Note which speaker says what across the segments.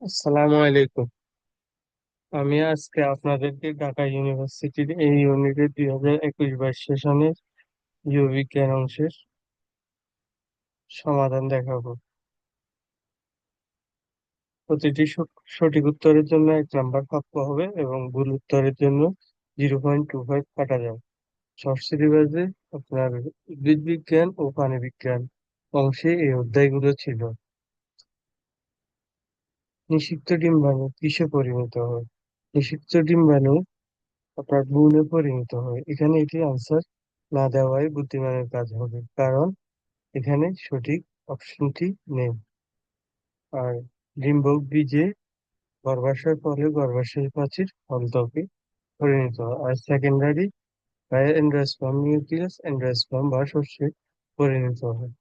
Speaker 1: আসসালামু আলাইকুম। আমি আজকে আপনাদেরকে ঢাকা ইউনিভার্সিটির এই ইউনিটের 2021-22 সেশনের জীববিজ্ঞান অংশের সমাধান দেখাবো। প্রতিটি সঠিক উত্তরের জন্য 1 নাম্বার প্রাপ্য হবে এবং ভুল উত্তরের জন্য 0.25 কাটা যাবে। শর্ট সিলেবাসে আপনার উদ্ভিদ বিজ্ঞান ও প্রাণী বিজ্ঞান অংশে এই অধ্যায়গুলো ছিল। নিষিক্ত ডিম্বাণু কিসে পরিণত হয়? নিষিক্ত ডিম্বাণু আপনার ভ্রূণে পরিণত হয়। এখানে এটি আনসার না দেওয়াই বুদ্ধিমানের কাজ হবে, কারণ এখানে সঠিক অপশনটি নেই। আর ডিম্বক বীজে গর্ভাশয় ফলে গর্ভাশয় প্রাচীর ফলত্বকে পরিণত হয়। আর সেকেন্ডারি বা এন্ডোস্পার্ম নিউক্লিয়াস এন্ডোস্পার্ম বা শস্যে পরিণত হয়।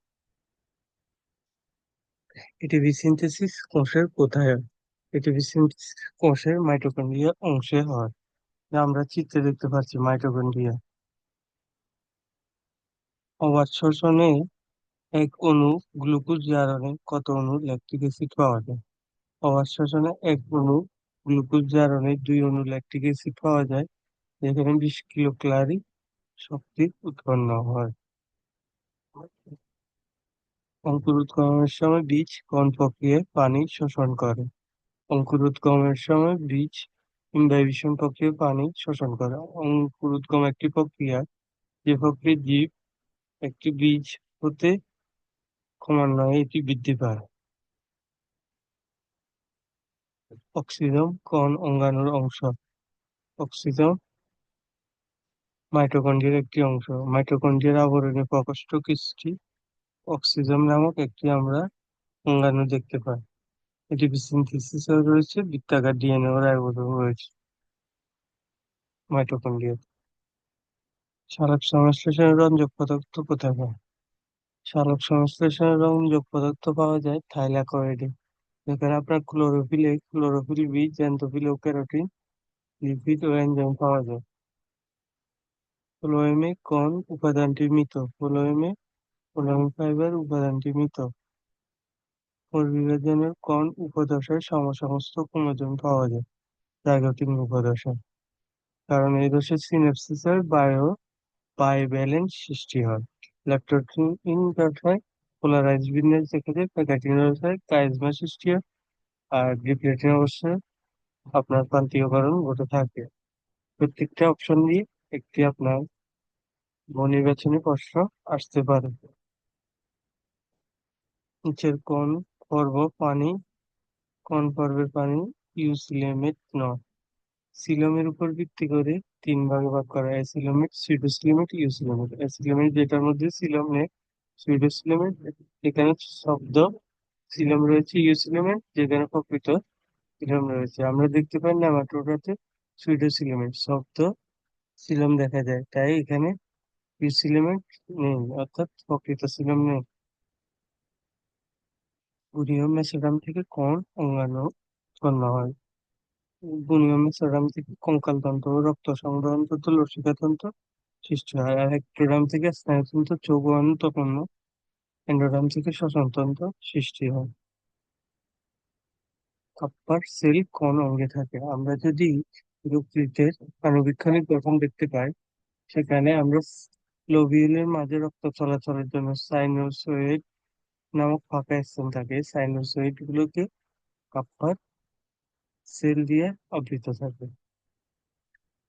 Speaker 1: এটিপি সিনথেসিস কোষের কোথায় হয়? এটিপি সিনথেসিস কোষের মাইটোকন্ড্রিয়া অংশে হয়, যা আমরা চিত্রে দেখতে পাচ্ছি মাইটোকন্ড্রিয়া। অবাত শ্বসনে এক অণু গ্লুকোজ জারণে কত অণু ল্যাকটিক অ্যাসিড পাওয়া যায়? অবাত শ্বসনে এক অণু গ্লুকোজ জারণে 2 অণু ল্যাকটিক অ্যাসিড পাওয়া যায়, যেখানে 20 কিলো ক্যালোরি শক্তি উৎপন্ন হয়। অঙ্কুরোদ্গমের সময় বীজ কোন প্রক্রিয়ায় পানি শোষণ করে? অঙ্কুরোদ্গমের সময় বীজ ইমবাইবেশন প্রক্রিয়ায় পানি শোষণ করে। অঙ্কুরোদ্গম একটি প্রক্রিয়া, যে প্রক্রিয়ায় জীব একটি বীজ হতে ক্রমান্বয়ে এটি বৃদ্ধি পায়। অক্সিজম কোন অঙ্গাণুর অংশ? অক্সিজম মাইটোকন্ড্রিয়ার একটি অংশ। মাইটোকন্ড্রিয়ার আবরণী প্রকোষ্ঠ কিসটি অক্সিজম নামক একটি আমরা অঙ্গাণু দেখতে পাই। এটি সিনথেসিসও রয়েছে, বৃত্তাকার ডিএনএ ও রাইবোসোম রয়েছে মাইটোকন্ড্রিয়া। সালোক সংশ্লেষণের রঞ্জক পদার্থ কোথায় পায়? সালোক সংশ্লেষণের রঞ্জক পদার্থ পাওয়া যায় থাইলাকয়েডে, যেখানে আপনার ক্লোরোফিল বীজ জ্যান্থোফিল ও ক্যারোটিন লিপিড ও এনজাইম পাওয়া যায়। ফ্লোয়েমে কোন উপাদানটি মৃত? ফ্লোয়েম ফাইবার উপাদানটি মৃত। কোষ বিভাজনের কোন উপদশায় সমসমস্ত ক্রোমোজোম পাওয়া যায়? জাইগোটিক উপদশা। কারণ এই দশায় সিনেপসিসের বাইভ্যালেন্ট সৃষ্টি হয়। ল্যাক্টোইন দশায় পোলারাইজড বিন্যাস দেখা যায়। প্যাকাটিন দশায় কাইজমা সৃষ্টি হয়। আর ডিপ্লেটিন অবস্থায় আপনার প্রান্তীয়করণ ঘটে থাকে। প্রত্যেকটা অপশন দিয়ে একটি আপনার বহুনির্বাচনী প্রশ্ন আসতে পারে। নিচের কোন পর্বের পানি ইউসিলেমেট নয়? সিলোমের উপর ভিত্তি করে 3 ভাগে ভাগ করা: অ্যাসিলোমেট, সিউডোসিলোমেট, ইউসিলোমেট। অ্যাসিলোমেট যেটার মধ্যে সিলোম নেই, সিউডোসিলোমেট এখানে শব্দ সিলোম রয়েছে, ইউসিলোমেট যেখানে প্রকৃত সিলোম রয়েছে। আমরা দেখতে পাই নেমাটোডাতে সিউডোসিলোমেট শব্দ সিলোম দেখা যায়, তাই এখানে ইউসিলোমেট নেই, অর্থাৎ প্রকৃত সিলোম নেই। গুণীয় মেসোডার্ম থেকে কোন অঙ্গাণু উৎপন্ন হয়? গুণীয় মেসোডার্ম থেকে কঙ্কাল তন্তু ও রক্ত সংবহন তন্তু লসিকা তন্তু সৃষ্টি হয়। আর একটোডার্ম থেকে স্নায়ুতন্ত্র, চৌম্বক তন্তু, এন্ডোডার্ম থেকে শ্বসন তন্তু সৃষ্টি হয়। কাপ্পার সেল কোন অঙ্গে থাকে? আমরা যদি যকৃতের আণুবীক্ষণিক গঠন দেখতে পাই, সেখানে আমরা লোবিউলের মাঝে রক্ত চলাচলের জন্য সাইনোসয়েড নামক ফাঁকা স্থান থাকে। সাইনোসয়েড গুলোকে কাপ্পার সেল দিয়ে আবৃত থাকে।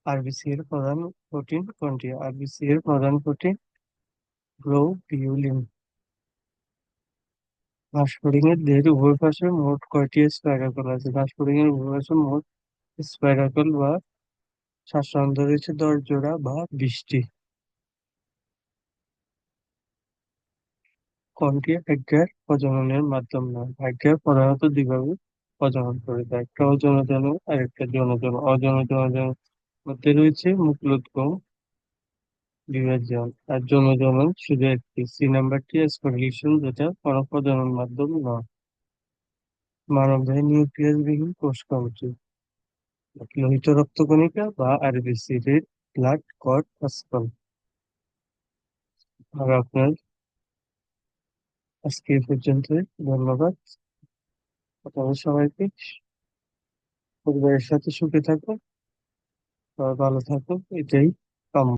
Speaker 1: আরবিসি এর প্রধান প্রোটিন কোনটি? আরবিসি এর প্রধান প্রোটিন গ্লোবিউলিন। ঘাসফড়িং এর দেহের উভয় পাশে মোট কয়টি স্পাইরাকল আছে? ঘাসফড়িং এর উভয় পাশে মোট স্পাইরাকল বা শ্বাসরন্ধ্র রয়েছে 10 জোড়া বা 20টি। কোনটি একঘেয়ে প্রজননের মাধ্যম নয়? একঘেয়ে প্রধানত দুইভাবে প্রজনন করে থাকে: একটা অযৌন আর একটা যৌন। অযৌন মধ্যে রয়েছে মুক্লোদগম, বিভাজন। আর যৌন শুধু একটি। সি নাম্বারটি স্পন্ডিলিশন, যেটা কোনো প্রজনন মাধ্যম নয়। মানবদেহে নিউক্লিয়াস বিহীন কোষ কোনটি? লোহিত রক্তকণিকা বা আরবিসি, রেড ব্লাড কর্পাসকল। আর আপনার আজকে এই পর্যন্তই। ধন্যবাদ আপনাদের সবাইকে। পরিবারের সাথে সুখে থাকো, সবাই ভালো থাকো, এটাই কাম্য।